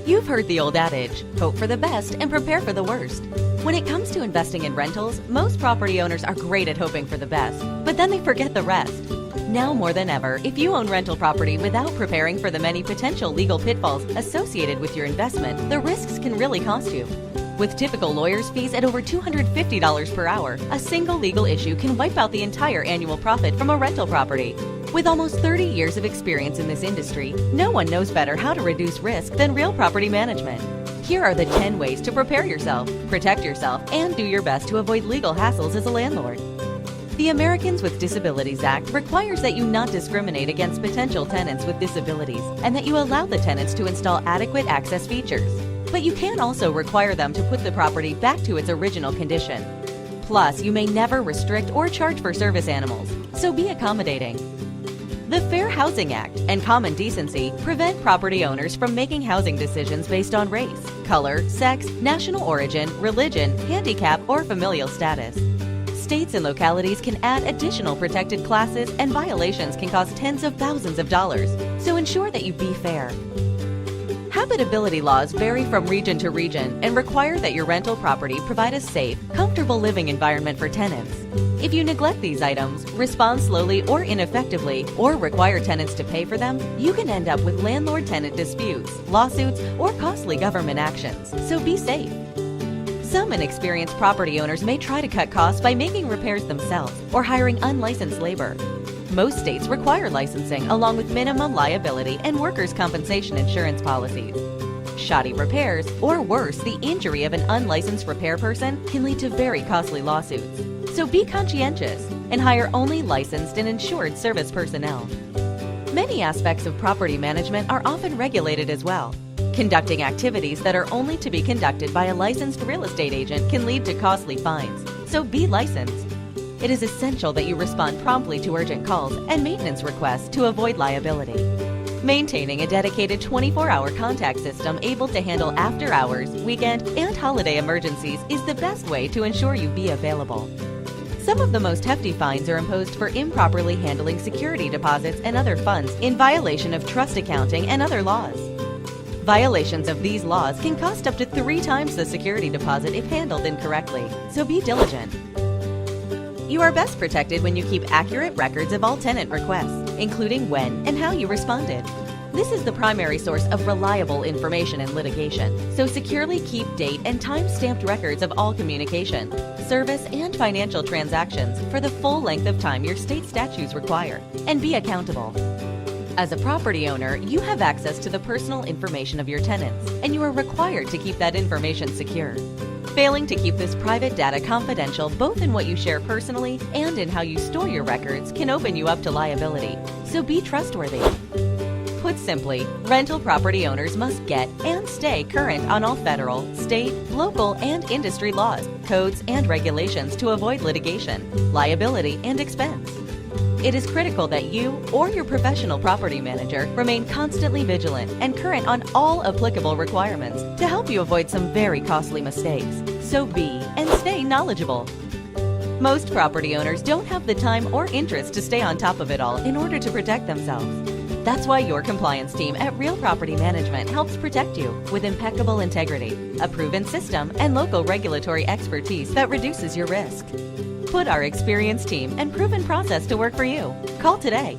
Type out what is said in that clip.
You've heard the old adage, hope for the best and prepare for the worst. When it comes to investing in rentals, most property owners are great at hoping for the best, but then they forget the rest. Now more than ever, if you own rental property without preparing for the many potential legal pitfalls associated with your investment, the risks can really cost you. With typical lawyer's fees at over $250 per hour, a single legal issue can wipe out the entire annual profit from a rental property. With almost 30 years of experience in this industry, no one knows better how to reduce risk than Real Property Management. Here are the 10 ways to prepare yourself, protect yourself, and do your best to avoid legal hassles as a landlord. The Americans with Disabilities Act requires that you not discriminate against potential tenants with disabilities and that you allow the tenants to install adequate access features. But you can also require them to put the property back to its original condition. Plus, you may never restrict or charge for service animals, so be accommodating. The Fair Housing Act and common decency prevent property owners from making housing decisions based on race, color, sex, national origin, religion, handicap, or familial status. States and localities can add additional protected classes, and violations can cost tens of thousands of dollars, so ensure that you be fair. Habitability laws vary from region to region and require that your rental property provide a safe, comfortable living environment for tenants. If you neglect these items, respond slowly or ineffectively, or require tenants to pay for them, you can end up with landlord-tenant disputes, lawsuits, or costly government actions, so be safe. Some inexperienced property owners may try to cut costs by making repairs themselves or hiring unlicensed labor. Most states require licensing along with minimum liability and workers' compensation insurance policies. Shoddy repairs, or worse, the injury of an unlicensed repair person, can lead to very costly lawsuits. So be conscientious and hire only licensed and insured service personnel. Many aspects of property management are often regulated as well. Conducting activities that are only to be conducted by a licensed real estate agent can lead to costly fines, so be licensed. It is essential that you respond promptly to urgent calls and maintenance requests to avoid liability. Maintaining a dedicated 24-hour contact system able to handle after-hours, weekend, and holiday emergencies is the best way to ensure you be available. Some of the most hefty fines are imposed for improperly handling security deposits and other funds in violation of trust accounting and other laws. Violations of these laws can cost up to 3 times the security deposit if handled incorrectly, so be diligent. You are best protected when you keep accurate records of all tenant requests, including when and how you responded. This is the primary source of reliable information in litigation, so securely keep date and time-stamped records of all communication, service, and financial transactions for the full length of time your state statutes require, and be accountable. As a property owner, you have access to the personal information of your tenants, and you are required to keep that information secure. Failing to keep this private data confidential both in what you share personally and in how you store your records can open you up to liability, so be trustworthy. Put simply, rental property owners must get and stay current on all federal, state, local, and industry laws, codes, and regulations to avoid litigation, liability, and expense. It is critical that you or your professional property manager remain constantly vigilant and current on all applicable requirements to help you avoid some very costly mistakes. So be and stay knowledgeable. Most property owners don't have the time or interest to stay on top of it all in order to protect themselves. That's why your compliance team at Real Property Management helps protect you with impeccable integrity, a proven system, and local regulatory expertise that reduces your risk. Put our experienced team and proven process to work for you. Call today.